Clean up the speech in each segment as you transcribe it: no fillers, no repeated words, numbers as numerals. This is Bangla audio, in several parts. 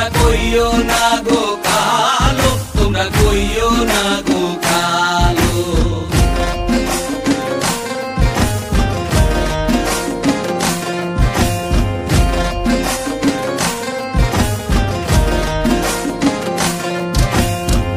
তোমরা কইও না গো কালো, তোমরা কইও না গো কালো।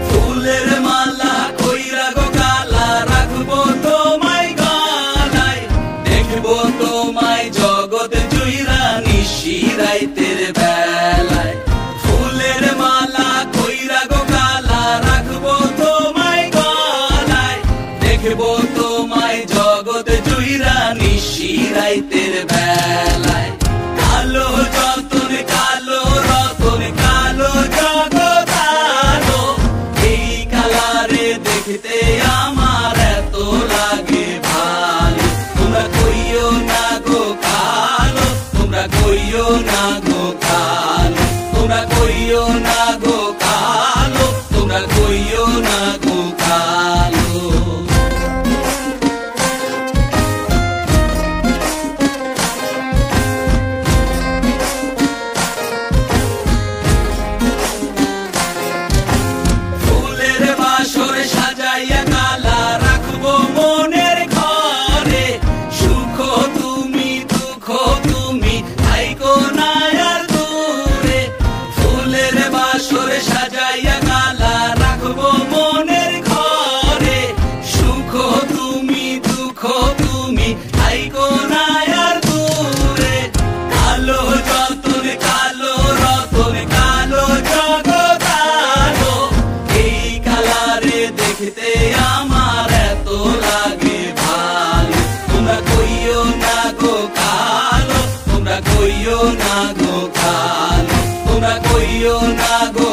ফুলের মালা কইরা গো কালা রাখবো তোমায় গলায়, দেখবো তোমায় জগৎ জুইরা নিশি রাইতের বেলায়। ফুলের মালা কইরা গো কালা রাখবো তোমায় গলায়, দেখবো তোমায় জগৎ জুইরা নিশি রাইতের বেলায়। কালো যতন কালো রতন কালো জগৎ আলো, এই কালারে দেখতে আমার এত লাগে ভালো। তোমরা কইও না গো কালো, তোমরা কইও না গো কালো, তোমরা কইও না গো কালো, তোমরা কইও না গো কালো। ফুলের বাসর সাজাইয়া কালা রাখবো মনের ঘরে, সুখ তুমি দুঃখ তুমি থাইকো না আর দূরে। ফুলের বাসর সাজাইয়া কালা রাখবো মনের ঘরে, সুখ তুমি দুঃখ তুমি থাইকো না আর দূরে। কালো যতন কালো রতন কালো জগৎ আলো, এই কালারে দেখতে আমার এত লাগে ভালো। তোমরা কইও না গো কালো, তোমরা কইও না গো কালো, তোমরা কইও না গো